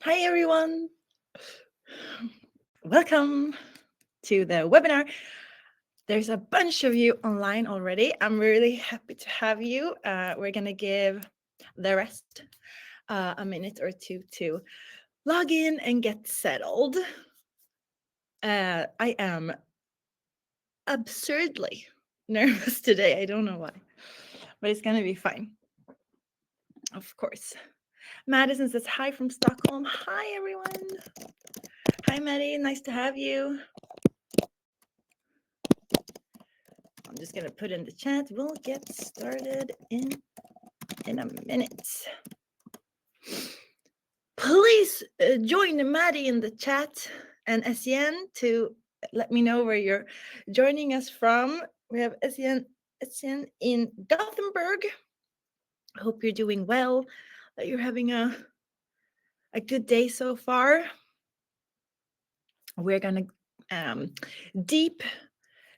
Hi, everyone. Welcome to the webinar. There's a bunch of you online already. I'm really happy to have you. We're going to give the rest a minute or two to log in and get settled. I am absurdly nervous today. I don't know why, but it's going to be fine. Of course. Madison says hi from Stockholm. Hi, everyone. Hi, Maddie. Nice to have you. I'm just going to put in the chat. We'll get started in a minute. Please join Maddie in the chat and Etienne to let me know where you're joining us from. We have Etienne in Gothenburg. I hope you're doing well, that you're having a good day so far. We're going to deep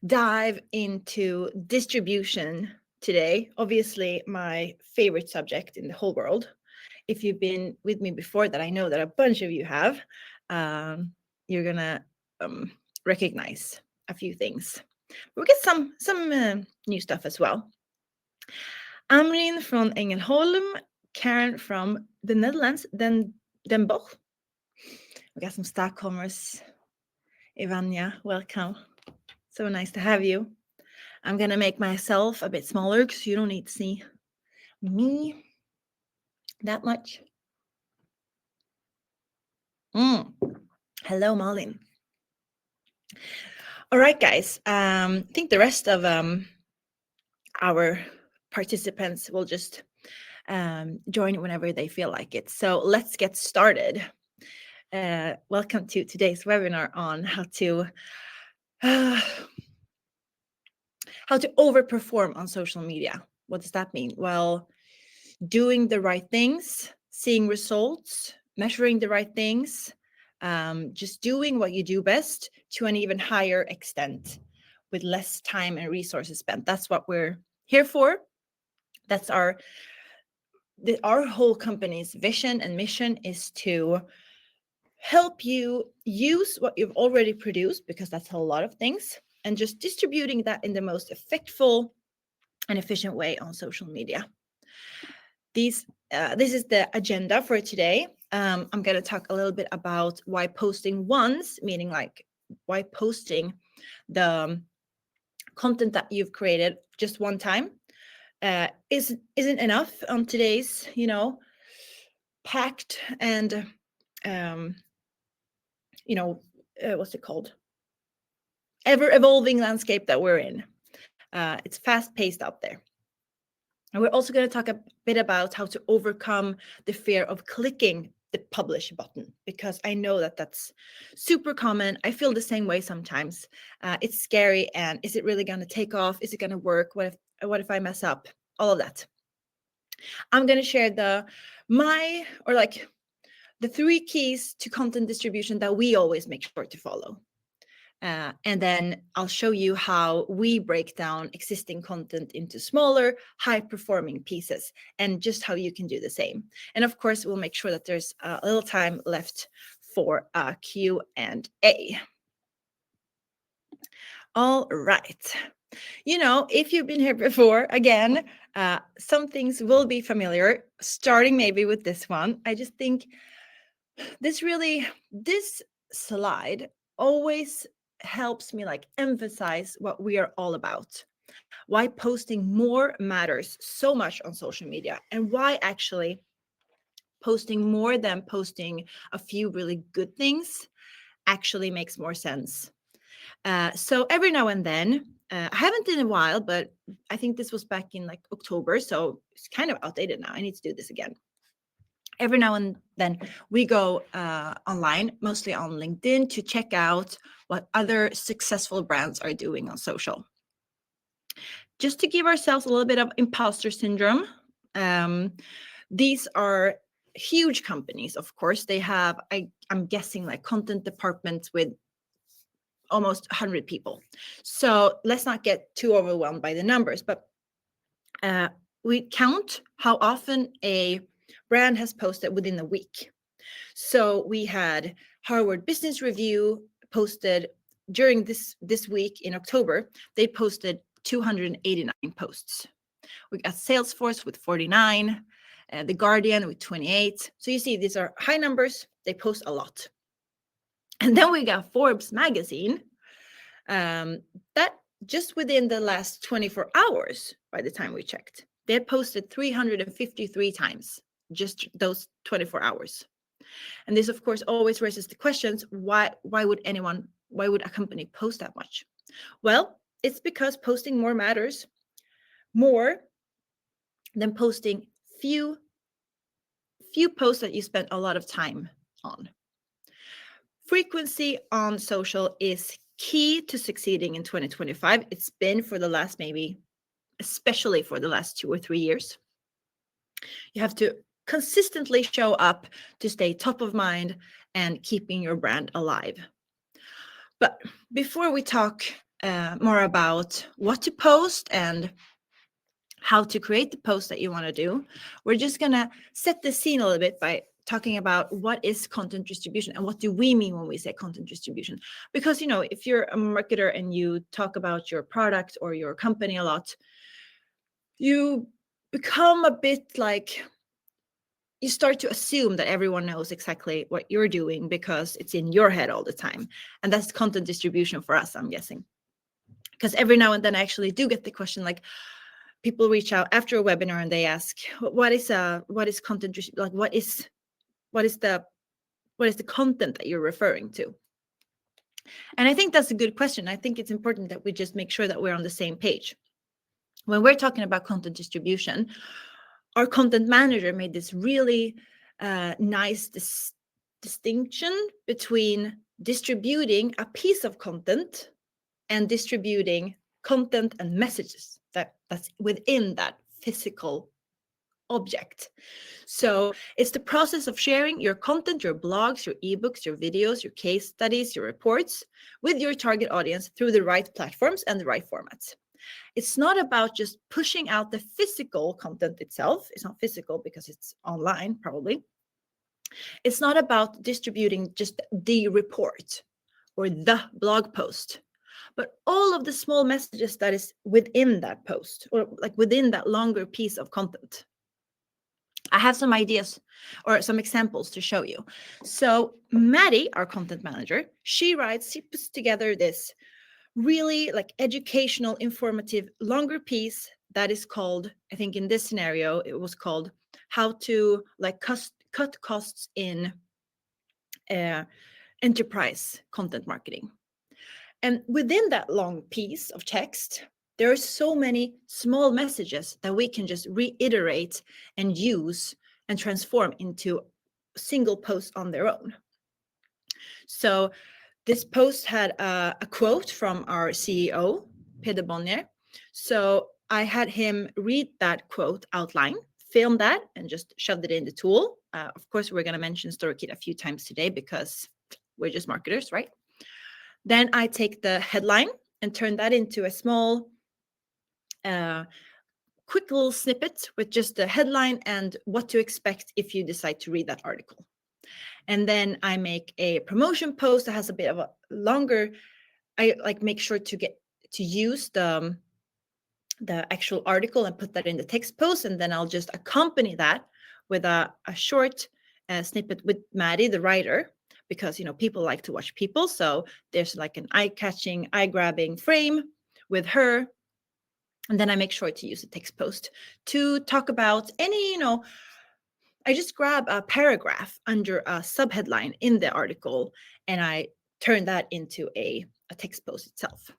dive into distribution today. Obviously, my favorite subject in the whole world. If you've been with me before, that I know that a bunch of you have, you're gonna recognize a few things. We'll get some new stuff as well. Amrin from Ängelholm, Karen from the Netherlands, Den Bosch. We got some Stockholmers. Ivania, welcome. So nice to have you. I'm gonna make myself a bit smaller because you don't need to see me that much. Hello, Malin. All right, guys. I think the rest of our participants will just join whenever they feel like it. So let's get started. Welcome to today's webinar on how to overperform on social media. What does that mean? Well, doing the right things, seeing results, measuring the right things, just doing what you do best to an even higher extent with less time and resources spent. That's what we're here for. That's our whole company's vision and mission, is to help you use what you've already produced, because that's a lot of things, and just distributing that in the most effective and efficient way on social media. This is the agenda for today. I'm going to talk a little bit about why posting once, meaning like why posting the content that you've created just one time isn't enough on today's, packed and what's it called? Ever evolving landscape that we're in. It's fast paced out there. And we're also going to talk a bit about how to overcome the fear of clicking the publish button, because I know that that's super common. I feel the same way sometimes. It's scary, and is it really going to take off? Is it going to work? What if I mess up? All of that. I'm going to share the 3 keys to content distribution that we always make sure to follow. And then I'll show you how we break down existing content into smaller, high-performing pieces, and just how you can do the same. And of course, we'll make sure that there's a little time left for a Q&A. All right. If you've been here before, again, some things will be familiar, starting maybe with this one. I just think this slide always helps me emphasize what we are all about, why posting more matters so much on social media, and why actually posting more than posting a few really good things actually makes more sense. So every now and then, I haven't in a while, but I think this was back in October, so it's kind of outdated now. I need to do this again. Every now and then we go online, mostly on LinkedIn, to check out what other successful brands are doing on social. Just to give ourselves a little bit of imposter syndrome, these are huge companies, of course. They have, I'm guessing, content departments with almost 100 people. So let's not get too overwhelmed by the numbers, but we count how often a brand has posted within a week. So we had Harvard Business Review posted during this week in October. They posted 289 posts. We got Salesforce with 49, The Guardian with 28. So you see, these are high numbers. They post a lot. And then we got Forbes magazine, that just within the last 24 hours, by the time we checked, they had posted 353 times, just those 24 hours. And this, of course, always raises the questions, why would a company post that much? Well, it's because posting more matters more than posting few posts that you spend a lot of time on. Frequency on social is key to succeeding in 2025. It's been for the last, maybe especially for the last 2 or 3 years. You have to consistently show up to stay top of mind and keeping your brand alive. But before we talk more about what to post and how to create the post that you want to do, we're just going to set the scene a little bit by talking about what is content distribution and what do we mean when we say content distribution. Because, you know, if you're a marketer and you talk about your product or your company a lot, you become a bit like, you start to assume that everyone knows exactly what you're doing because it's in your head all the time. And that's content distribution for us, I'm guessing. Because every now and then I actually do get the question, like, people reach out after a webinar and they ask, what is content, like what is the content that you're referring to? And I think that's a good question. I think it's important that we just make sure that we're on the same page. When we're talking about content distribution, our content manager made this really nice distinction between distributing a piece of content and distributing content and messages that's within that physical object. So it's the process of sharing your content, your blogs, your ebooks, your videos, your case studies, your reports with your target audience through the right platforms and the right formats. It's not about just pushing out the physical content itself. It's not physical because it's online, probably. It's not about distributing just the report or the blog post, but all of the small messages that is within that post or like within that longer piece of content. I have some ideas or some examples to show you. So Maddie, our content manager, she puts together this really like educational, informative, longer piece that is called, I think in this scenario, it was called how to like cut costs in enterprise content marketing. And within that long piece of text, there are so many small messages that we can just reiterate and use and transform into single posts on their own. So this post had a quote from our CEO, Peder Bonnier. So I had him read that quote outline, film that, and just shoved it in the tool. Of course, we're going to mention StoryKit a few times today because we're just marketers, right? Then I take the headline and turn that into a small, quick little snippet with just the headline and what to expect if you decide to read that article. And then I make a promotion post that has a bit of a longer, I like make sure to use the actual article and put that in the text post. And then I'll just accompany that with a short snippet with Maddie, the writer, because, you know, people like to watch people. So there's like an eye-catching, eye-grabbing frame with her. And then I make sure to use a text post to talk about any, you know, I just grab a paragraph under a subheadline in the article and I turn that into a text post itself.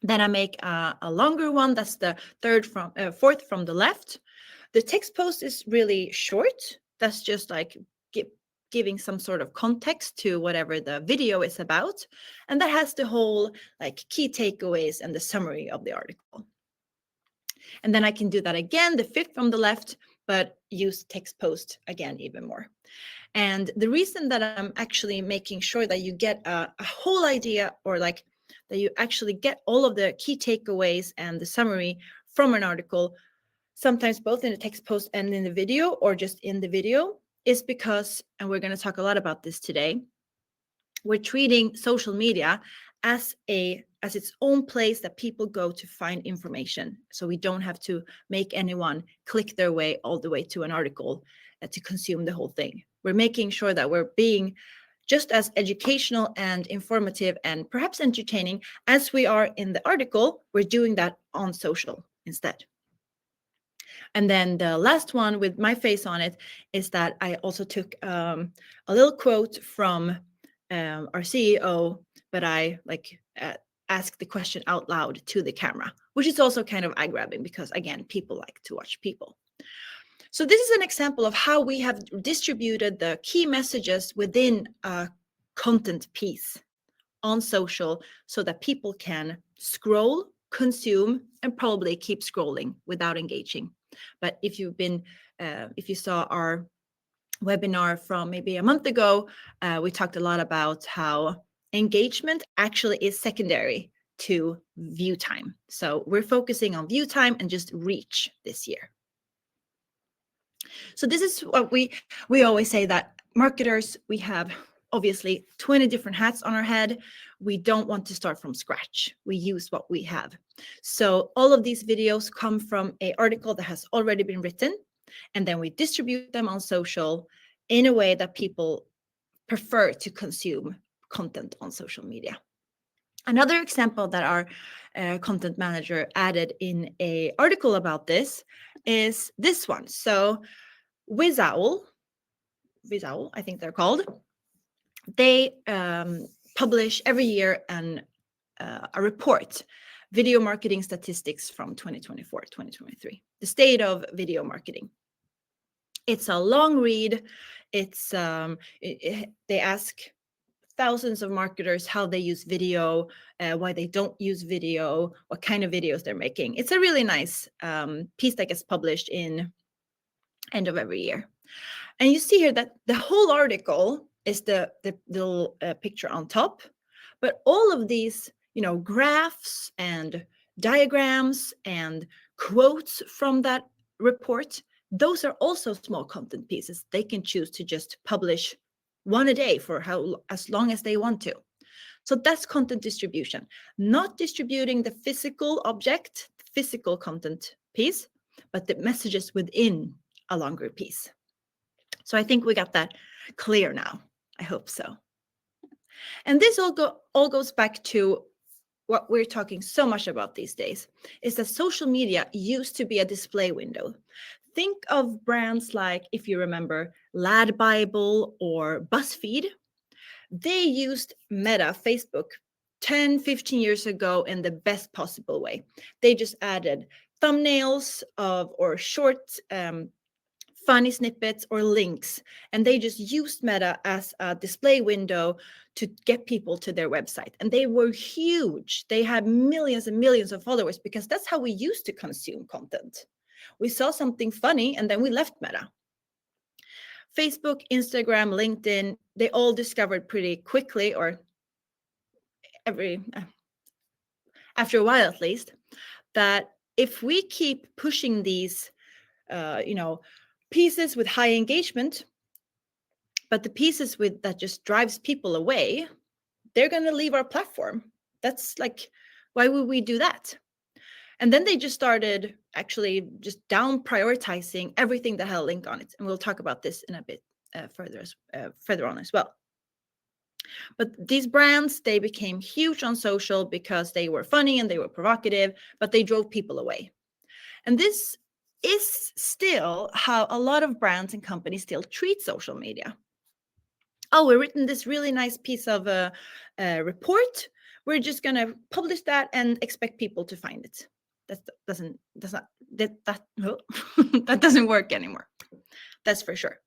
Then I make a longer one. That's the fourth from the left. The text post is really short. That's just like giving some sort of context to whatever the video is about. And that has the whole like key takeaways and the summary of the article. And then I can do that again, the fifth from the left, but use text post again even more. And the reason that I'm actually making sure that you get a whole idea, or like that you actually get all of the key takeaways and the summary from an article, sometimes both in the text post and in the video, or just in the video, is because, and we're going to talk a lot about this today, we're treating social media as its own place that people go to find information. So we don't have to make anyone click their way all the way to an article to consume the whole thing. We're making sure that we're being just as educational and informative and perhaps entertaining as we are in the article. We're doing that on social instead. And then the last one with my face on it is that I also took a little quote from our CEO, but I asked the question out loud to the camera, which is also kind of eye-grabbing because, again, people like to watch people. So this is an example of how we have distributed the key messages within a content piece on social so that people can scroll, consume, and probably keep scrolling without engaging. But if you saw our webinar from maybe a month ago, we talked a lot about how engagement actually is secondary to view time. So we're focusing on view time and just reach this year. So this is what we always say, that marketers, we have obviously 20 different hats on our head. We don't want to start from scratch. We use what we have. So all of these videos come from an article that has already been written, and then we distribute them on social in a way that people prefer to consume content on social media. Another example that our content manager added in an article about this is this one. So Wizowl, I think they're called, they publish every year a report, video marketing statistics from 2024-2023, the state of video marketing. It's a long read. It's they ask thousands of marketers how they use video, why they don't use video, what kind of videos they're making. It's a really nice piece that gets published in end of every year. And you see here that the whole article is the little picture on top, but all of these, graphs and diagrams and quotes from that report, those are also small content pieces. They can choose to just publish one a day for as long as they want to. So that's content distribution, not distributing the physical object, physical content piece, but the messages within a longer piece. So I think we got that clear now. I hope so. And this all goes back to what we're talking so much about these days, is that social media used to be a display window. Think of brands like, if you remember, Lad Bible or BuzzFeed. They used Meta, Facebook, 10, 15 years ago in the best possible way. They just added thumbnails or short funny snippets or links, and they just used Meta as a display window to get people to their website. And they were huge. They had millions and millions of followers because that's how we used to consume content. We saw something funny and then we left Meta. Facebook, Instagram, LinkedIn, they all discovered pretty quickly, or after a while at least, that if we keep pushing these pieces with high engagement, but the pieces that just drives people away, they're going to leave our platform. That's like, why would we do that? And then they just started actually just down prioritizing everything that had a link on it. And we'll talk about this in a bit further on as well. But these brands, they became huge on social because they were funny and they were provocative, but they drove people away. And this is still how a lot of brands and companies still treat social media. Oh, we've written this really nice piece of a report. We're just going to publish that and expect people to find it. That doesn't work anymore. That's for sure.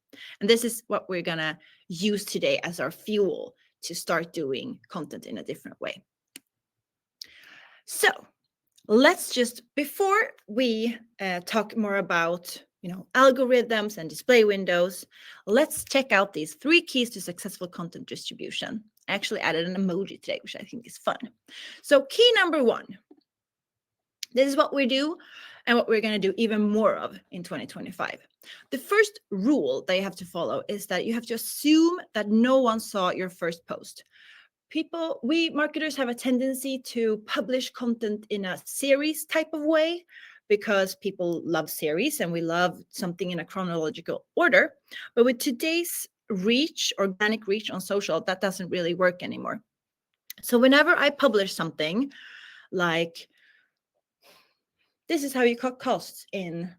And this is what we're going to use today as our fuel to start doing content in a different way. So let's just, before we talk more about algorithms and display windows, let's check out these 3 keys to successful content distribution. I actually added an emoji today, which I think is fun. So key number 1, this is what we do. and what we're going to do even more of in 2025. The first rule that you have to follow is that you have to assume that no one saw your first post. We marketers have a tendency to publish content in a series type of way because people love series and we love something in a chronological order. But with today's reach, organic reach on social, that doesn't really work anymore. So whenever I publish something like, this is how you cut costs in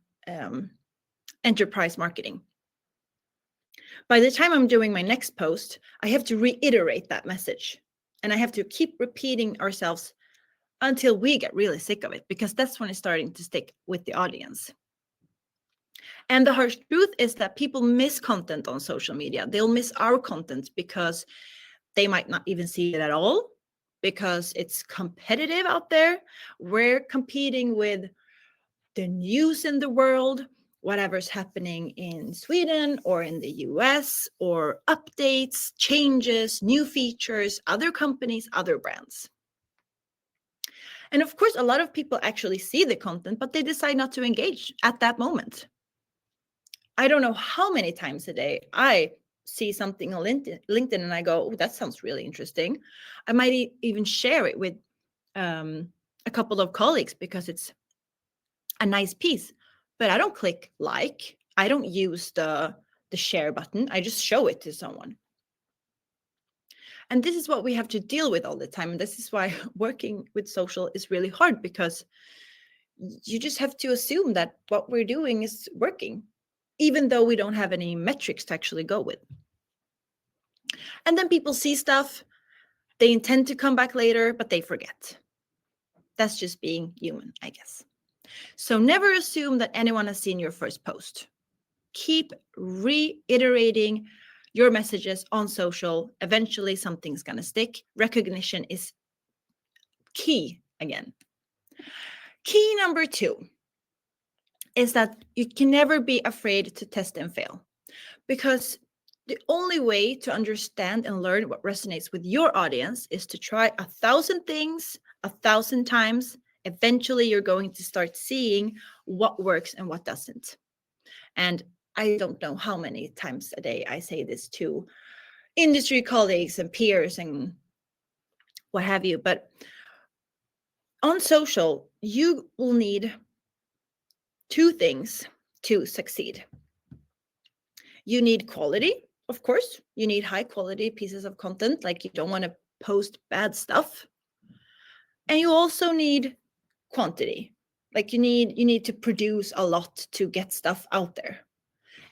enterprise marketing, by the time I'm doing my next post, I have to reiterate that message. And I have to keep repeating ourselves until we get really sick of it, because that's when it's starting to stick with the audience. And the harsh truth is that people miss content on social media. They'll miss our content because they might not even see it at all, because it's competitive out there. We're competing with the news in the world, whatever's happening in Sweden or in the US, or updates, changes, new features, other companies, other brands. And of course, a lot of people actually see the content, but they decide not to engage at that moment. I don't know how many times a day I see something on LinkedIn and I go, oh, that sounds really interesting. I might even share it with a couple of colleagues because it's a nice piece, but I don't click like. I don't use the share button. I just show it to someone. And this is what we have to deal with all the time. And this is why working with social is really hard, because you just have to assume that what we're doing is working, even though we don't have any metrics to actually go with. And then people see stuff, they intend to come back later, but they forget. That's just being human, I guess. So never assume that anyone has seen your first post. Keep reiterating your messages on social. Eventually, something's going to stick. Recognition is key again. Key number 2 is that you can never be afraid to test and fail, because the only way to understand and learn what resonates with your audience is to try 1,000 things 1,000 times. Eventually, you're going to start seeing what works and what doesn't. And I don't know how many times a day I say this to industry colleagues and peers and what have you. But on social, you will need 2 things to succeed. You need quality, of course. You need high quality pieces of content, like you don't want to post bad stuff. And you also need quantity. Like you need to produce a lot to get stuff out there.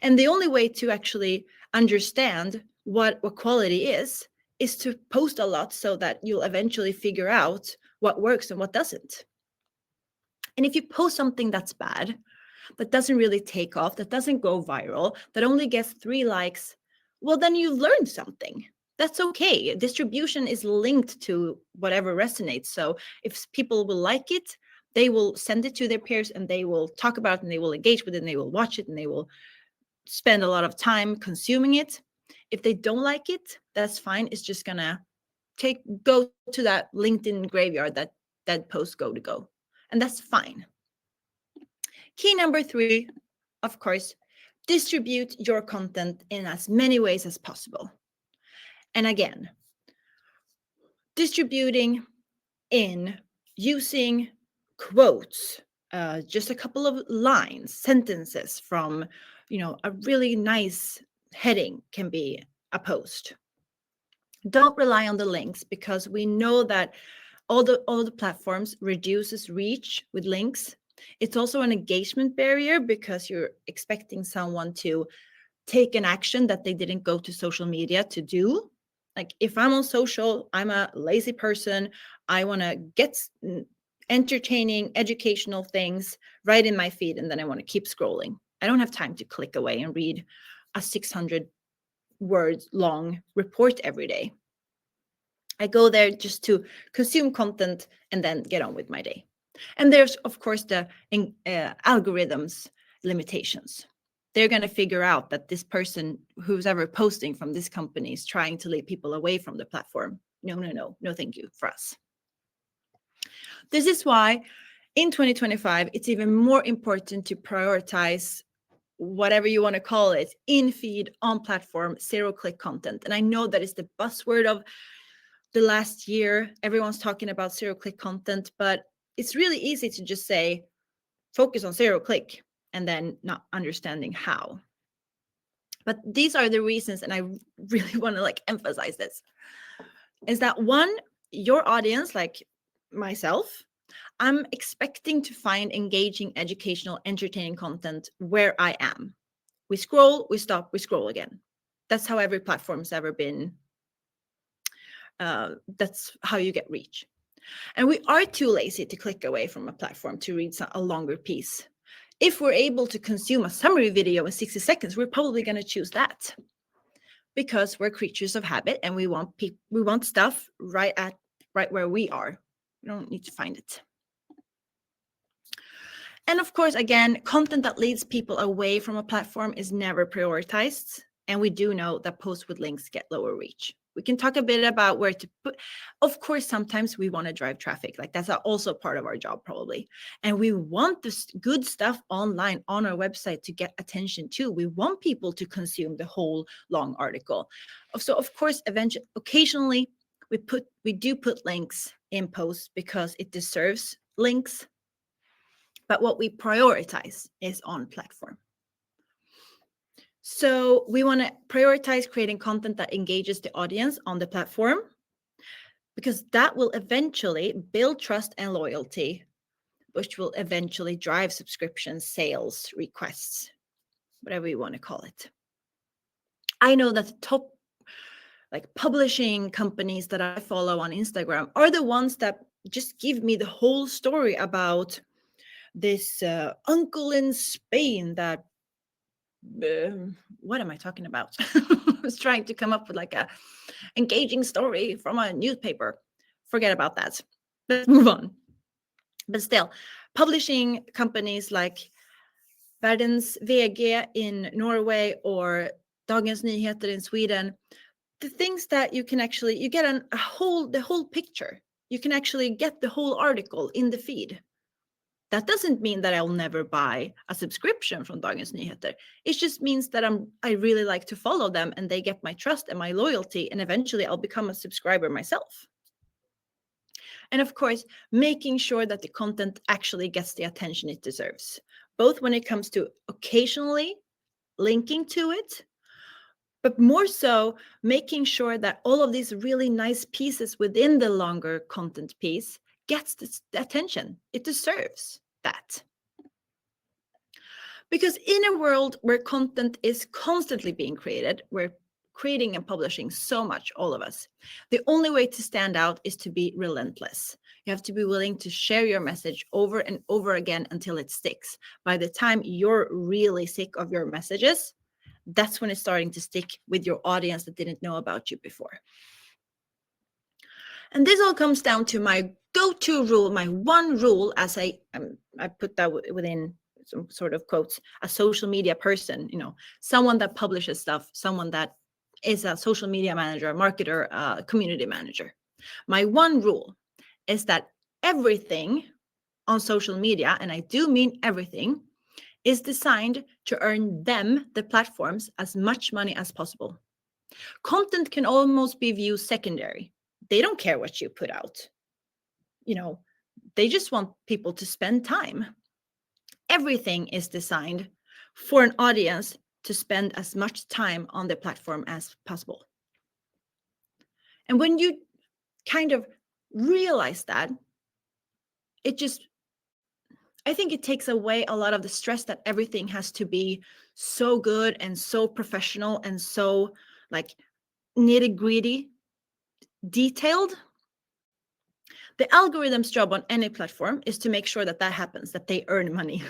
And the only way to actually understand what quality is to post a lot, so that you'll eventually figure out what works and what doesn't. And if you post something that's bad, that doesn't really take off, that doesn't go viral, that only gets 3 likes, well, then you've learned something. That's okay. Distribution is linked to whatever resonates. So if people will like it, they will send it to their peers and they will talk about it and they will engage with it and they will watch it and they will spend a lot of time consuming it. If they don't like it, that's fine. It's just gonna go to that LinkedIn graveyard that posts go to go. And that's fine. Key number 3, of course, distribute your content in as many ways as possible. And again, distributing in using quotes, just a couple of lines, sentences from, a really nice heading can be a post. Don't rely on the links, because we know that all the platforms reduces reach with links. It's also an engagement barrier, because you're expecting someone to take an action that they didn't go to social media to do. Like if I'm on social, I'm a lazy person. I want to get entertaining, educational things right in my feed, and then I want to keep scrolling. I don't have time to click away and read a 600 words long report every day. I go there just to consume content and then get on with my day. And there's, of course, the algorithms limitations. They're going to figure out that this person who's ever posting from this company is trying to lead people away from the platform. No, thank you for us. This is why In 2025, it's even more important to prioritize whatever you want to call it, in feed, on platform, zero-click content. And I know that is the buzzword of the last year. Everyone's talking about zero-click content, but it's really easy to just say, focus on zero-click, and then not understanding how. But these are the reasons, and I really want to emphasize this, is that one, your audience, like myself, I'm expecting to find engaging, educational, entertaining content where I am. We scroll, we stop, we scroll again. That's how every platform's ever been. That's how you get reach. And we are too lazy to click away from a platform to read a longer piece. If we're able to consume a summary video in 60 seconds, we're probably going to choose that, because we're creatures of habit and we want stuff right where we are. We don't need to find it. And of course, again, content that leads people away from a platform is never prioritized. And we do know that posts with links get lower reach. We can talk a bit about where to put. Of course, sometimes we want to drive traffic. That's also part of our job, probably. And we want this good stuff online on our website to get attention too. We want people to consume the whole long article. So of course, occasionally we do put links in posts because it deserves links. But what we prioritize is on platform. So we want to prioritize creating content that engages the audience on the platform, because that will eventually build trust and loyalty, which will eventually drive subscriptions, sales, requests, whatever you want to call it. I know that the top publishing companies that I follow on Instagram are the ones that just give me the whole story about this uncle in Spain that what am I talking about? I was trying to come up with a engaging story from a newspaper. Forget about that. Let's move on. But still, publishing companies like Världens VG in Norway or Dagens Nyheter in Sweden, the things that you can actually, you get the whole picture. You can actually get the whole article in the feed. That doesn't mean that I'll never buy a subscription from Dagens Nyheter. It just means that I really like to follow them, and they get my trust and my loyalty, and eventually I'll become a subscriber myself. And of course, making sure that the content actually gets the attention it deserves, both when it comes to occasionally linking to it, but more so making sure that all of these really nice pieces within the longer content piece gets the attention it deserves. That. Because in a world where content is constantly being created, we're creating and publishing so much, all of us, the only way to stand out is to be relentless. You have to be willing to share your message over and over again until it sticks. By the time you're really sick of your messages, that's when it's starting to stick with your audience that didn't know about you before. And this all comes down to my go-to rule, my one rule, as I put that within some sort of quotes, a social media person, someone that publishes stuff, someone that is a social media manager, a marketer, a community manager. My one rule is that everything on social media, and I do mean everything, is designed to earn them, the platforms, as much money as possible. Content can almost be viewed secondary. They don't care what you put out. They just want people to spend time. Everything is designed for an audience to spend as much time on the platform as possible. And when you kind of realize that, I think it takes away a lot of the stress that everything has to be so good and so professional and so nitty-gritty, detailed. The algorithm's job on any platform is to make sure that happens, that they earn money.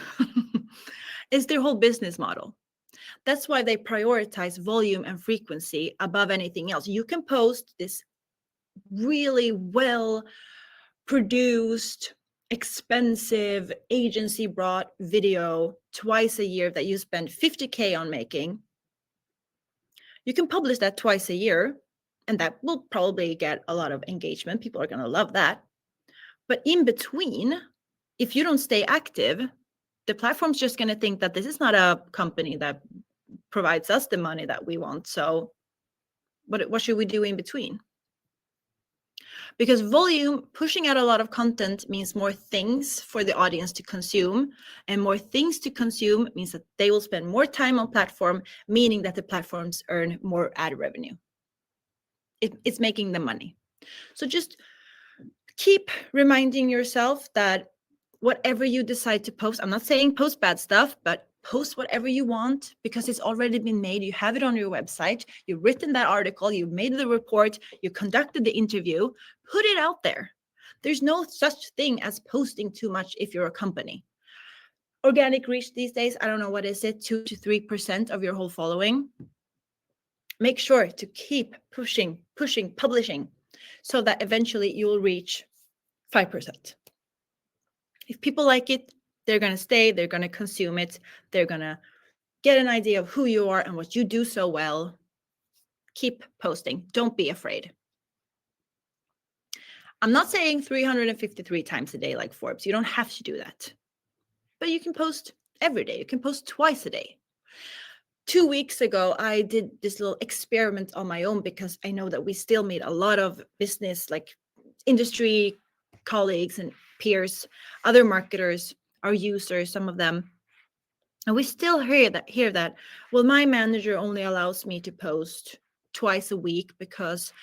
It's their whole business model. That's why they prioritize volume and frequency above anything else. You can post this really well-produced, expensive, agency-brought video twice a year that you spend 50K on making. You can publish that twice a year, and that will probably get a lot of engagement. People are going to love that. But in between, if you don't stay active, the platform's just going to think that this is not a company that provides us the money that we want. So what should we do in between? Because volume, pushing out a lot of content means more things for the audience to consume, and more things to consume means that they will spend more time on platform, meaning that the platforms earn more ad revenue. It's making them money. So just keep reminding yourself that whatever you decide to post, I'm not saying post bad stuff, but post whatever you want, because it's already been made. You have it on your website. You've written that article. You've made the report. You conducted the interview. Put it out there. There's no such thing as posting too much if you're a company. Organic reach these days, I don't know, what is it, 2 to 3% of your whole following? Make sure to keep pushing, publishing, so that eventually you will reach 5%. If people like it, they're going to stay, they're going to consume it, they're going to get an idea of who you are and what you do so well. Keep posting. Don't be afraid. I'm not saying 353 times a day like Forbes. You don't have to do that. But you can post every day. You can post twice a day. 2 weeks ago, I did this little experiment on my own, because I know that we still meet a lot of business, like industry colleagues and peers, other marketers, our users, some of them. And we still hear that, well, my manager only allows me to post twice a week because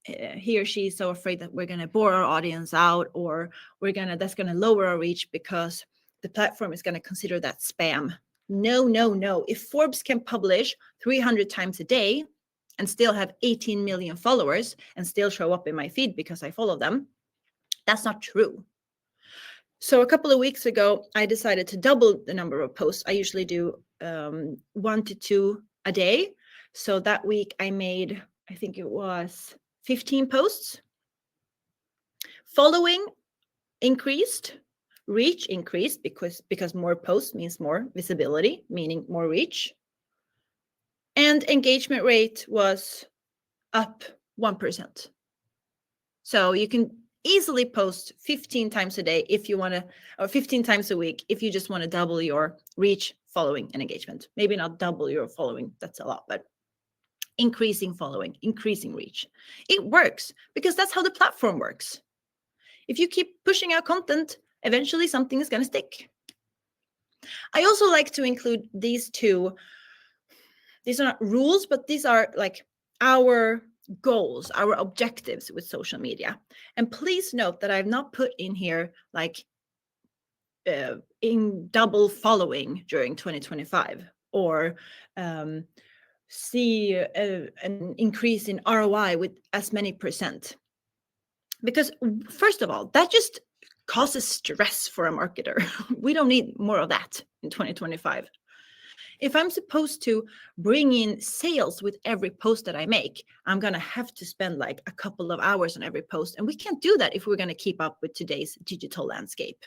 he or she is so afraid that we're going to bore our audience out, or that's going to lower our reach because the platform is going to consider that spam. No. If Forbes can publish 300 times a day and still have 18 million followers and still show up in my feed because I follow them, that's not true. So a couple of weeks ago, I decided to double the number of posts. I usually do 1 to 2 a day. So that week I made, I think it was 15 posts. Following increased, reach increased because more posts means more visibility, meaning more reach. And engagement rate was up 1%. So you can easily post 15 times a day if you want to, or 15 times a week if you just want to double your reach, following, and engagement. Maybe not double your following, that's a lot, but increasing following, increasing reach. It works because that's how the platform works. If you keep pushing out content, eventually something is going to stick. I also like to include these two. These are not rules, but these are like our goals, our objectives with social media. And please note that I've not put in here like in double following during 2025, or see an increase in ROI with as many percent. Because first of all, that just causes stress for a marketer. We don't need more of that in 2025. If I'm supposed to bring in sales with every post that I make, I'm going to have to spend like a couple of hours on every post. And we can't do that if we're going to keep up with today's digital landscape.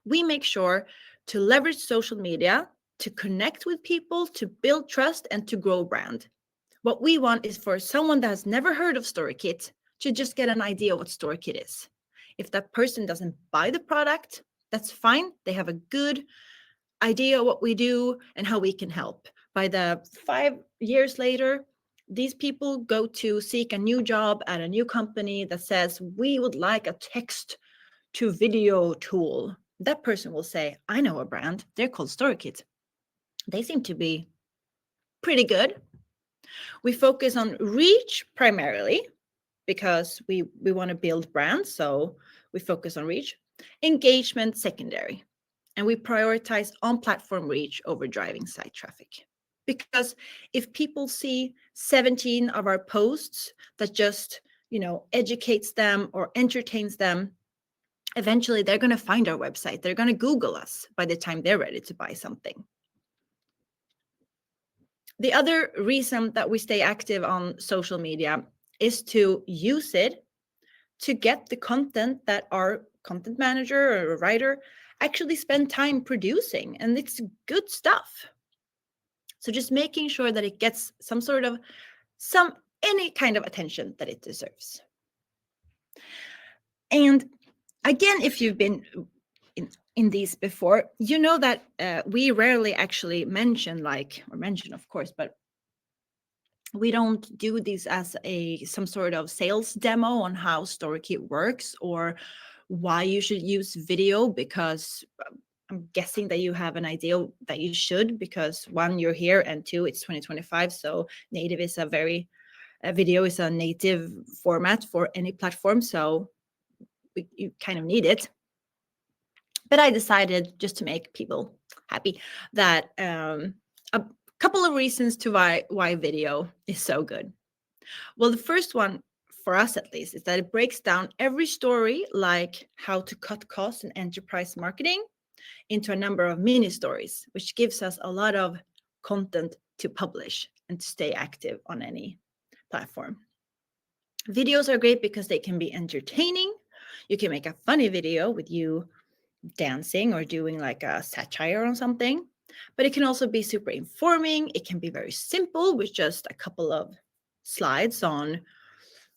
We make sure to leverage social media to connect with people, to build trust, and to grow brand. What we want is for someone that has never heard of StoryKit to just get an idea what StoryKit is. If that person doesn't buy the product, that's fine. They have a good idea what we do and how we can help. By the 5 years later, these people go to seek a new job at a new company that says, we would like a text to video tool. That person will say, I know a brand, they're called StoryKit. They seem to be pretty good. We focus on reach primarily because we want to build brands, so we focus on reach. Engagement secondary. And we prioritize on-platform reach over driving site traffic. Because if people see 17 of our posts that just, educates them or entertains them, eventually they're going to find our website. They're going to Google us by the time they're ready to buy something. The other reason that we stay active on social media is to use it to get the content that our content manager or a writer actually spend time producing, and it's good stuff. So just making sure that it gets any kind of attention that it deserves. And Again, if you've been in these before, you know that we rarely actually mention, of course, but we don't do this as some sort of sales demo on how StoryKit works or why you should use video, because I'm guessing that you have an idea that you should, because one, you're here, and two, it's 2025, so native is video is a native format for any platform, so you kind of need it. But I decided, just to make people happy, that a couple of reasons to why video is so good. Well, the first one, for us at least, is that it breaks down every story, like how to cut costs in enterprise marketing, into a number of mini stories, which gives us a lot of content to publish and to stay active on any platform. Videos are great because they can be entertaining. You can make a funny video with you dancing or doing like a satire on something, but it can also be super informing. It can be very simple with just a couple of slides on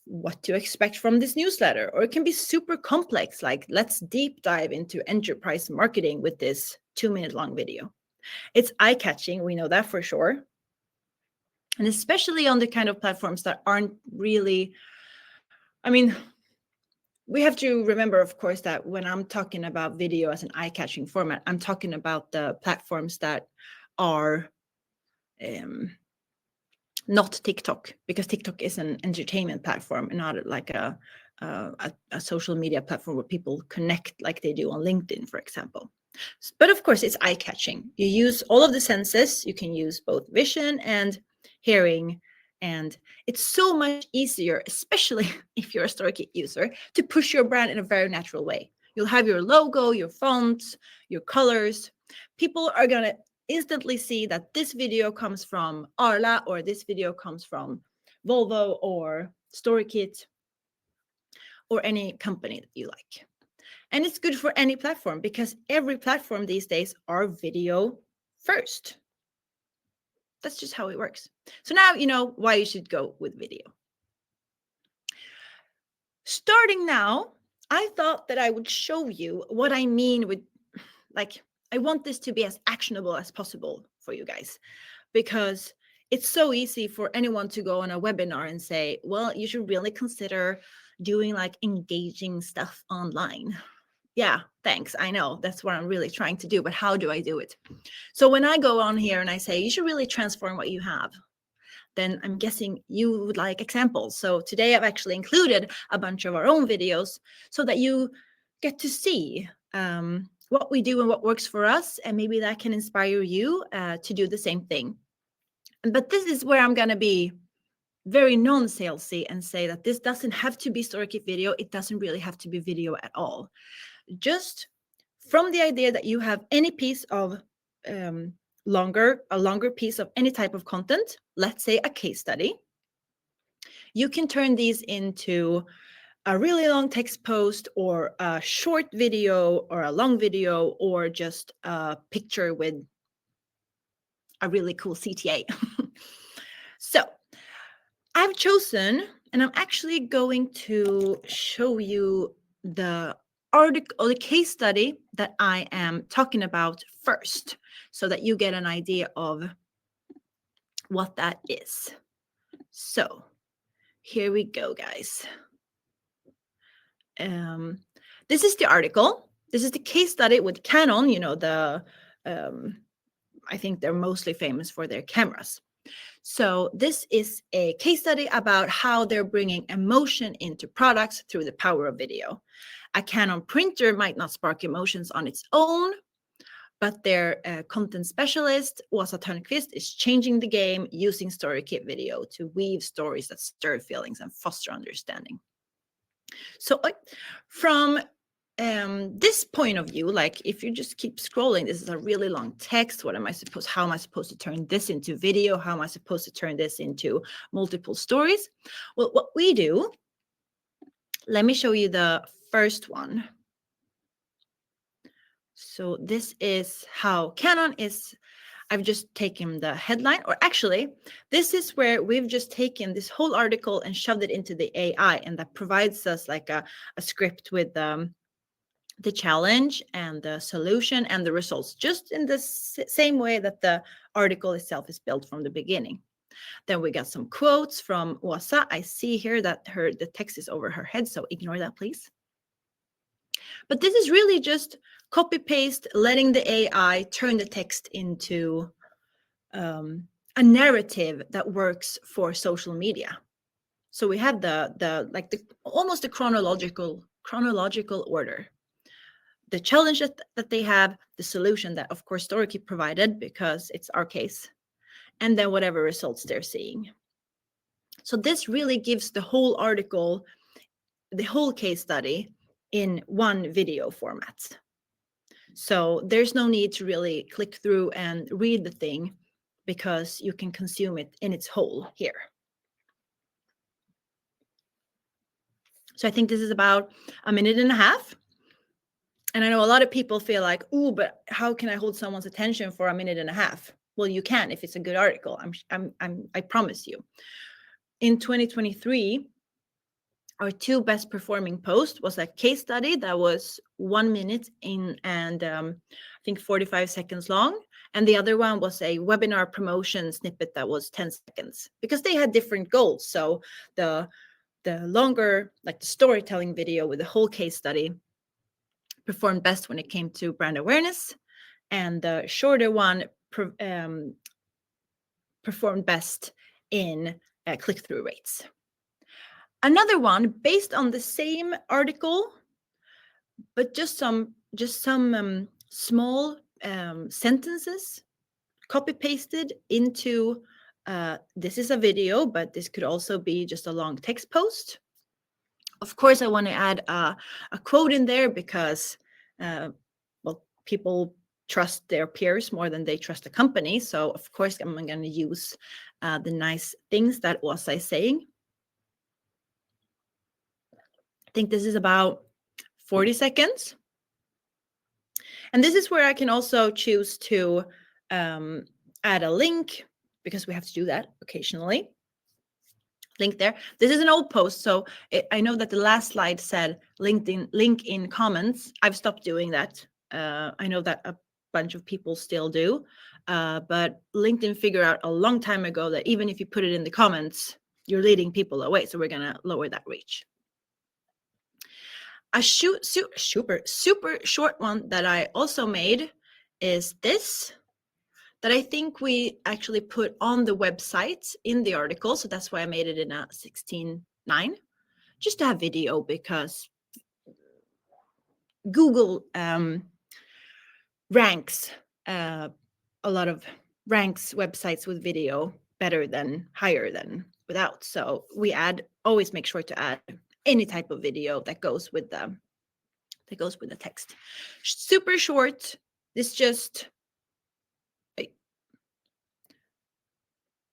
what to expect from this newsletter, or it can be super complex, like let's deep dive into enterprise marketing with this 2-minute long video. It's eye-catching, we know that for sure, and especially on the kind of platforms that aren't really, I mean, we have to remember, of course, that when I'm talking about video as an eye-catching format, I'm talking about the platforms that are not TikTok, because TikTok is an entertainment platform and not like a social media platform where people connect like they do on LinkedIn, for example. But of course, it's eye-catching. You use all of the senses. You can use both vision and hearing, and it's so much easier, especially if you're a StoryKit user, to push your brand in a very natural way. You'll have your logo, your fonts, your colors. People are going to instantly see that this video comes from Arla, or this video comes from Volvo or StoryKit or any company that you like. And it's good for any platform, because every platform these days are video first. That's just how it works. So now you know why you should go with video. Starting now, I thought that I would show you what I mean with, like, I want this to be as actionable as possible for you guys, because it's so easy for anyone to go on a webinar and say, well, you should really consider doing like engaging stuff online. Yeah, thanks. I know that's what I'm really trying to do, but how do I do it? So when I go on here and I say, you should really transform what you have, then I'm guessing you would like examples. So today I've actually included a bunch of our own videos so that you get to see what we do and what works for us, and maybe that can inspire you to do the same thing. But this is where I'm going to be very non-salesy and say that this doesn't have to be StoryKit video. It doesn't really have to be video at all. Just from the idea that you have any piece of a longer piece of any type of content, let's say a case study, you can turn these into a really long text post, or a short video, or a long video, or just a picture with a really cool CTA. So I've chosen, and I'm actually going to show you the article or the case study that I am talking about first, so that you get an idea of what that is. So here we go, guys. This is the article. This is the case study with Canon. You know, I think they're mostly famous for their cameras. So this is a case study about how they're bringing emotion into products through the power of video. A Canon printer might not spark emotions on its own, but their content specialist, Åsa Törnqvist, is changing the game using StoryKit video to weave stories that stir feelings and foster understanding. So from this point of view, like if you just keep scrolling, this is a really long text. How am I supposed to turn this into video? How am I supposed to turn this into multiple stories? Well, what we do, let me show you the first one. So this is how Canon is. I've just taken the headline, or actually, this is where we've just taken this whole article and shoved it into the AI, and that provides us like a script with the challenge and the solution and the results, just in the same way that the article itself is built from the beginning. Then we got some quotes from Åsa. I see here that the text is over her head, so ignore that, please. But this is really just copy paste, letting the AI turn the text into a narrative that works for social media. So we have the almost the chronological order. The challenge that they have, the solution that of course StoryKeep provided because it's our case, and then whatever results they're seeing. So this really gives the whole article, the whole case study in one video format. So there's no need to really click through and read the thing because you can consume it in its whole here. So I think this is about 1.5 minutes. And I know a lot of people feel like, oh, but how can I hold someone's attention for 1.5 minutes? Well, you can if it's a good article. I promise you. In 2023, our 2 best performing posts was a case study that was 1 minute in and I think 45 seconds long. And the other one was a webinar promotion snippet that was 10 seconds because they had different goals. So the longer, like the storytelling video with the whole case study, performed best when it came to brand awareness, and the shorter one performed best in click-through rates. Another one based on the same article, but just some small sentences copy pasted into this is a video, but this could also be just a long text post. Of course, I want to add a quote in there because, well, people trust their peers more than they trust the company. So, of course, I'm going to use the nice things that Åsa is saying. I think this is about 40 seconds. And this is where I can also choose to add a link because we have to do that occasionally. Link there. This is an old post, so I know that the last slide said link in comments. I've stopped doing that. I know that a bunch of people still do, but LinkedIn figured out a long time ago that even if you put it in the comments, you're leading people away. So we're gonna lower that reach. A super short one that I also made is this, that I think we actually put on the website in the article. So that's why I made it in a 16:9, just to have video, because Google ranks a lot of websites with video higher than without. So we always make sure to add any type of video that goes with the text. Super short. This just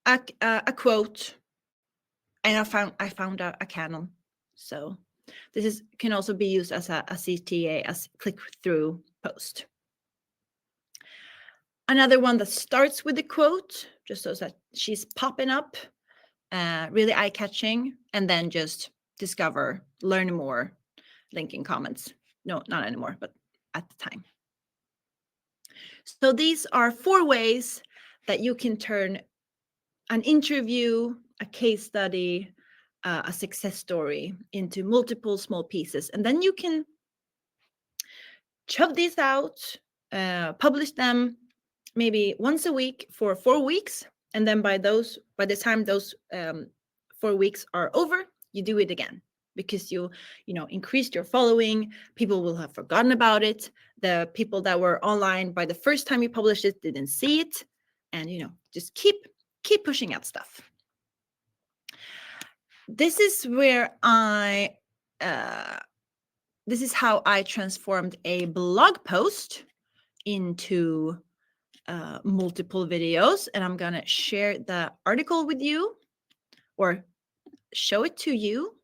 a quote, and I found a canon. So this can also be used as a CTA, as click-through post. Another one that starts with the quote, just so that she's popping up, really eye-catching, and then just discover, learn more, link in comments. No, not anymore, but at the time. So these are 4 ways that you can turn an interview, a case study, a success story into multiple small pieces. And then you can chop these out, publish them maybe once a week for 4 weeks. And then by the time those 4 weeks are over, you do it again, because you increased your following. People will have forgotten about it. The people that were online by the first time you published it didn't see it. And just keep pushing out stuff. This is where this is how I transformed a blog post into multiple videos, and I'm gonna share the article with you, or show it to you.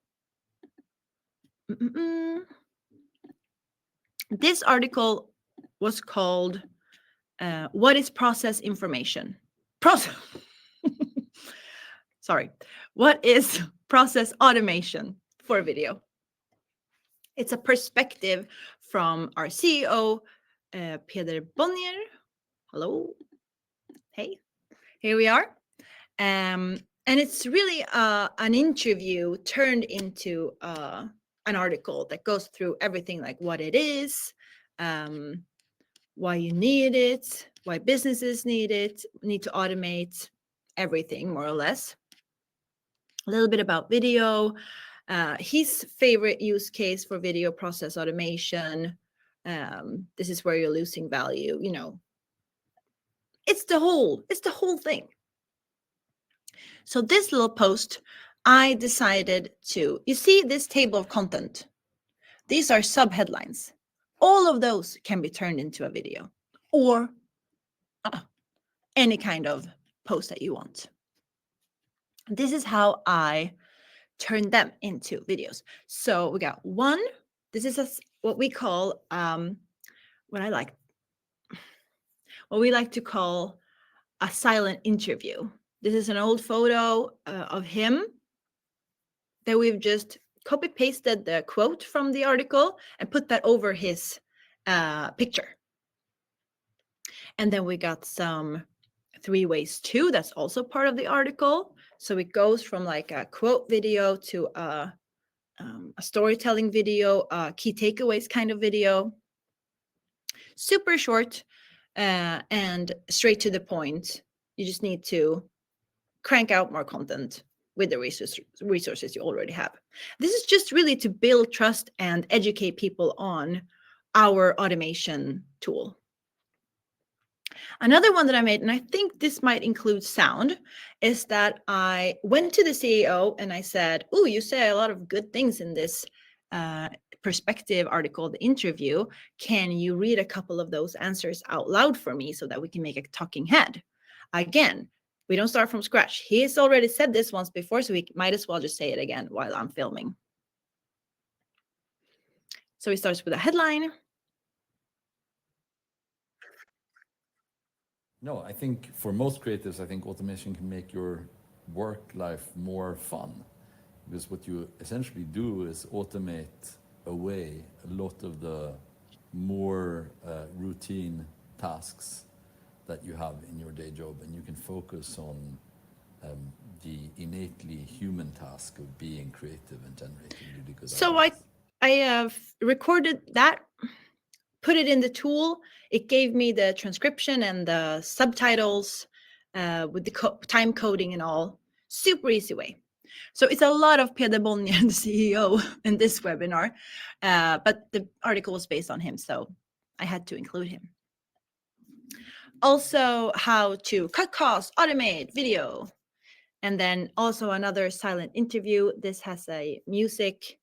This article was called "What is Process Information?" Sorry, what is process automation for video? It's a perspective from our CEO, Peder Bonnier. Hello. Hey, here we are. And it's really an interview turned into an article that goes through everything, like what it is, why you need it, why businesses need it, need to automate everything, more or less. A little bit about video, his favorite use case for video process automation. This is where you're losing value, you know. It's the whole thing. So this little post, I decided to, you see this table of content, these are subheadlines. All of those can be turned into a video or any kind of post that you want. This is how I turn them into videos. So we got one, this is what we call, what we like to call a silent interview. This is an old photo of him that we've just copy pasted the quote from the article and put that over his picture. And then we got some 3 ways too. That's also part of the article. So it goes from like a quote video to a storytelling video, key takeaways kind of video. Super short and straight to the point. You just need to crank out more content with the resources you already have. This is just really to build trust and educate people on our automation tool. Another one that I made, and I think this might include sound, is that I went to the CEO and I said, oh, you say a lot of good things in this perspective article, the interview. Can you read a couple of those answers out loud for me so that we can make a talking head? Again, we don't start from scratch. He has already said this once before, so we might as well just say it again while I'm filming. So he starts with a headline. No, I think for most creatives, I think automation can make your work life more fun. Because what you essentially do is automate away a lot of the more routine tasks that you have in your day job, and you can focus on the innately human task of being creative and generating really good So ideas. I have recorded that, put it in the tool. It gave me the transcription and the subtitles with the time coding and all. Super easy way. So it's a lot of Peder Bonnier, the CEO, in this webinar, but the article was based on him, so I had to include him. Also, how to cut costs, automate video, and then also another silent interview. This has a music,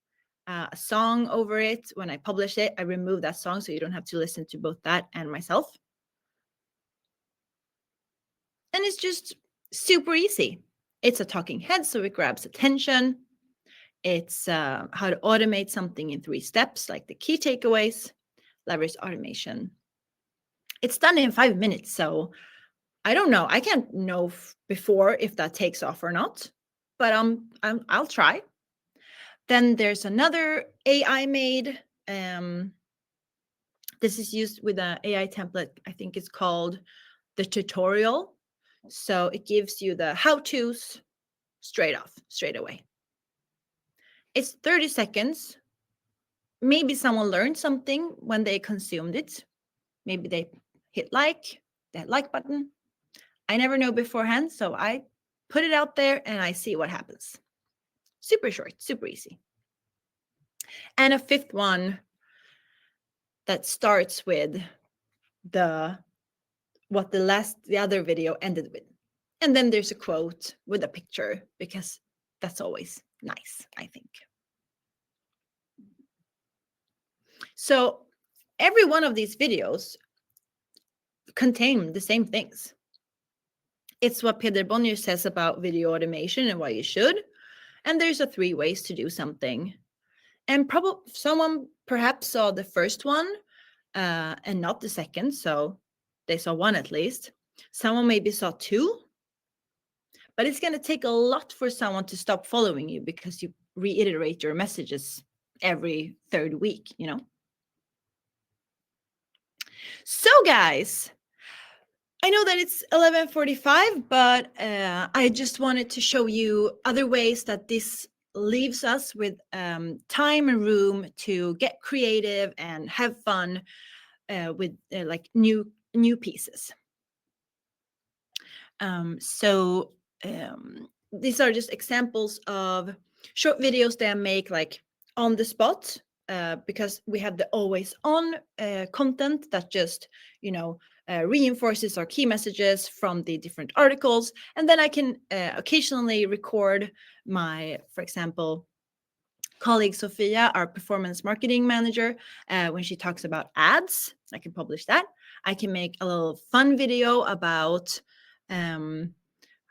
a song over it. When I publish it, I remove that song so you don't have to listen to both that and myself. And it's just super easy. It's a talking head, so it grabs attention. It's how to automate something in 3 steps, like the key takeaways, leverage automation. It's done in 5 minutes, so I don't know. I can't know before if that takes off or not, but I'll try. Then there's another AI made. This is used with an AI template. I think it's called the tutorial. So it gives you the how-tos straight away. It's 30 seconds. Maybe someone learned something when they consumed it. Maybe they hit that like button. I never know beforehand, so I put it out there and I see what happens. Super short, super easy. And a 5th one that starts with what the other video ended with. And then there's a quote with a picture, because that's always nice, I think. So every one of these videos contain the same things. It's what Peder Bonnier says about video automation and why you should. And there's 3 ways to do something. And probably someone perhaps saw the first one and not the second. So they saw 1 at least. Someone maybe saw 2. But it's going to take a lot for someone to stop following you because you reiterate your messages every 3rd week, you know. So guys, I know that it's 11:45, but I just wanted to show you other ways that this leaves us with time and room to get creative and have fun with like new pieces. So these are just examples of short videos that I make like on the spot, because we have the always on content that just, reinforces our key messages from the different articles. And then I can occasionally record my, for example, colleague Sophia, our performance marketing manager, when she talks about ads. I can publish that. I can make a little fun video about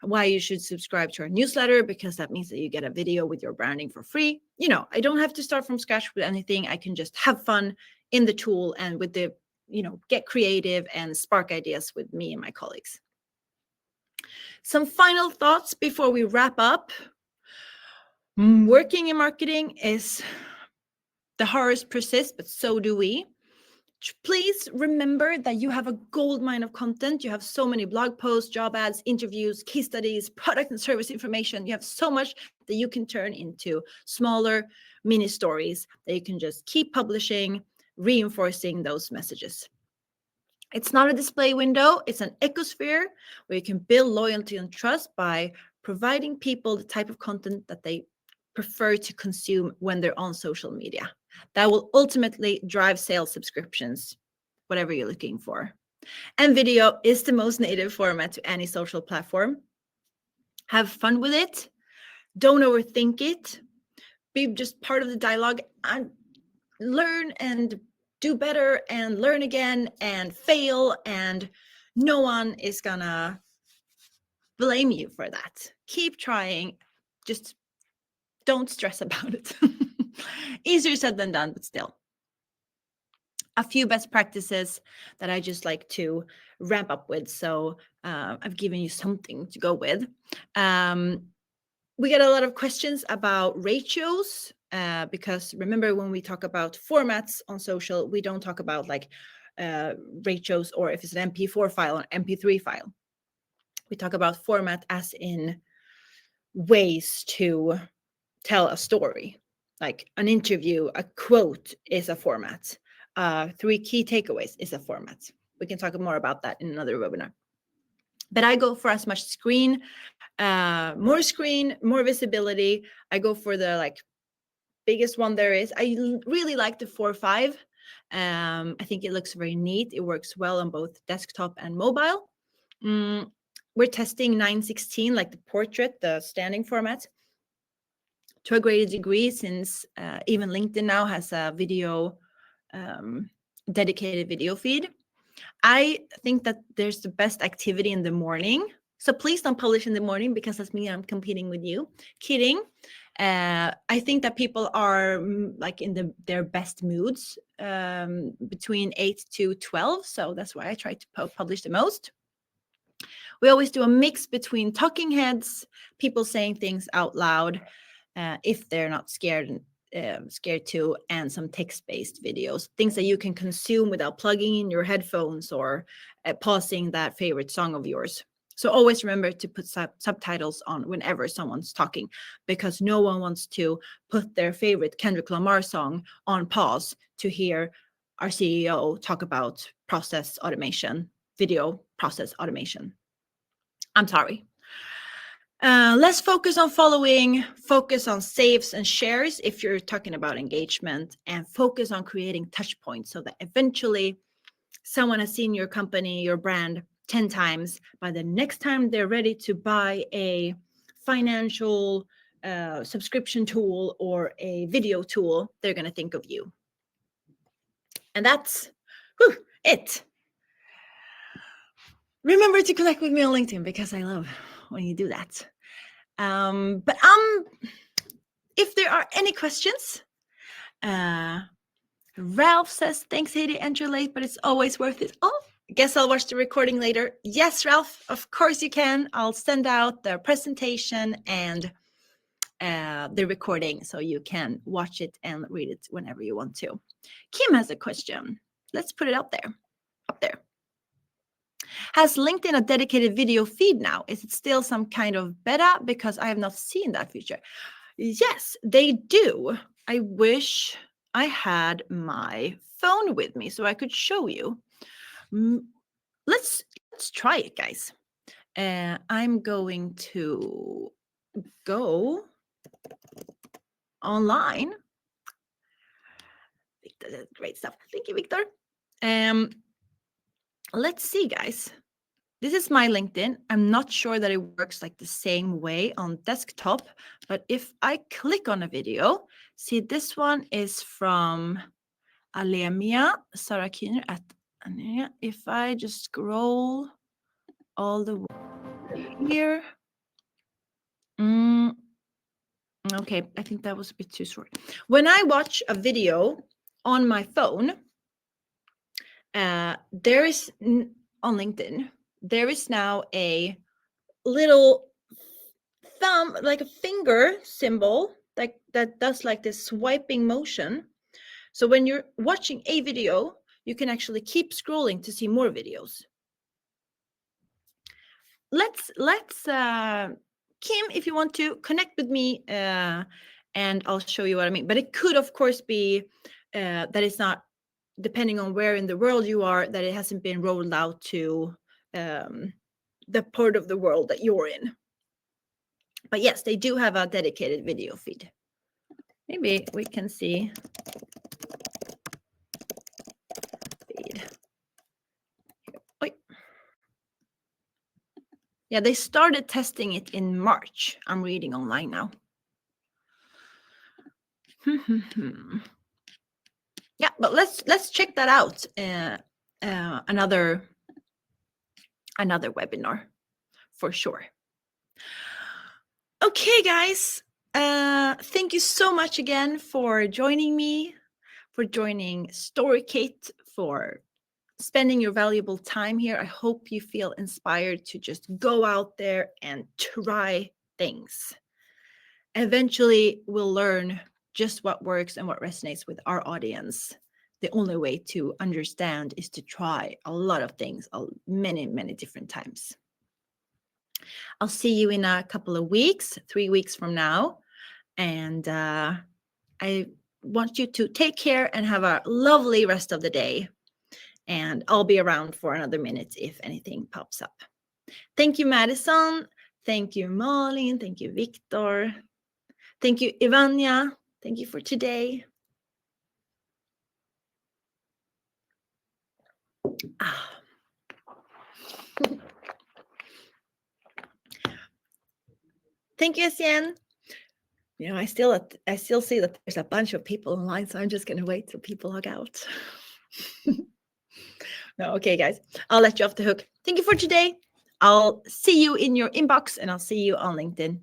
why you should subscribe to our newsletter, because that means that you get a video with your branding for free. I don't have to start from scratch with anything. I can just have fun in the tool and with the, get creative and spark ideas with me and my colleagues. Some final thoughts before we wrap up. Working in marketing is the horrors persist, but so do we. Please remember that you have a gold mine of content. You have so many blog posts, job ads, interviews, case studies, product and service information. You have so much that you can turn into smaller mini stories that you can just keep publishing, reinforcing those messages. It's not a display window. It's an ecosphere where you can build loyalty and trust by providing people the type of content that they prefer to consume when they're on social media. That will ultimately drive sales, subscriptions, whatever you're looking for. And video is the most native format to any social platform. Have fun with it. Don't overthink it. Be just part of the dialogue and learn and do better and learn again and fail. And no one is gonna blame you for that. Keep trying. Just don't stress about it. Easier said than done, but still. A few best practices that I just like to ramp up with. So I've given you something to go with. We get a lot of questions about ratios, because remember, when we talk about formats on social, we don't talk about like ratios or if it's an MP4 file or MP3 file. We talk about format as in ways to tell a story, like an interview, a quote is a format. 3 key takeaways is a format. We can talk more about that in another webinar. But I go for as much screen, more visibility. I go for the like biggest one there is. I really like the 4:5. I think it looks very neat. It works well on both desktop and mobile. We're testing 9:16, like the portrait, the standing format, to a greater degree, since even LinkedIn now has a video, dedicated video feed. I think that there's the best activity in the morning. So please don't publish in the morning, because that's me, I'm competing with you. Kidding. I think that people are like in their best moods between 8 to 12. So that's why I try to publish the most. We always do a mix between talking heads, people saying things out loud, if they're not scared to, and some text-based videos, things that you can consume without plugging in your headphones or pausing that favorite song of yours. So always remember to put subtitles on whenever someone's talking, because no one wants to put their favorite Kendrick Lamar song on pause to hear our CEO talk about process automation, video process automation. I'm sorry. Less focus on following, focus on saves and shares if you're talking about engagement, and focus on creating touch points so that eventually someone has seen your company, your brand 10 times. By the next time they're ready to buy a financial subscription tool or a video tool, they're going to think of you. And that's it. Remember to connect with me on LinkedIn, because I love when you do that. But if there are any questions, Ralph says, thanks, Heidi, enter late, but it's always worth it. Oh, I guess I'll watch the recording later. Yes, Ralph, of course you can. I'll send out the presentation and the recording so you can watch it and read it whenever you want to. Kim has a question. Let's put it out there. out there. Has LinkedIn a dedicated video feed now? Is it still some kind of beta? Because I have not seen that feature. Yes, they do. I wish I had my phone with me so I could show you. Let's try it, guys. I'm going to go online. Victor, great stuff. Thank you, Victor. Let's see, guys. This is my LinkedIn. I'm not sure that it works like the same way on desktop, but if I click on a video, see, this one is from Alemia Sarakiner at Anemia. If I just scroll all the way here. Okay, I think that was a bit too short. When I watch a video on my phone, there is on LinkedIn, there is now a little thumb, like a finger symbol that does like this swiping motion. So when you're watching a video, you can actually keep scrolling to see more videos. Let's Kim, if you want to connect with me, and I'll show you what I mean. But it could, of course, be that it's not, depending on where in the world you are, that it hasn't been rolled out to the part of the world that you're in. But yes, they do have a dedicated video feed. Maybe we can see feed. Yeah, they started testing it in March. I'm reading online now. Yeah, but let's check that out. Another webinar for sure. Okay, guys. Thank you so much again for joining me, for joining StoryKit, for spending your valuable time here. I hope you feel inspired to just go out there and try things. Eventually, we'll learn just what works and what resonates with our audience. The only way to understand is to try a lot of things, many, many different times. I'll see you in a couple of weeks, 3 weeks from now. And I want you to take care and have a lovely rest of the day. And I'll be around for another minute if anything pops up. Thank you, Madison. Thank you, Malin. Thank you, Victor. Thank you, Ivania. Thank you for today. Thank you, Essien. You know, I still see that there's a bunch of people online, so I'm just going to wait till people log out. No, okay, guys. I'll let you off the hook. Thank you for today. I'll see you in your inbox, and I'll see you on LinkedIn.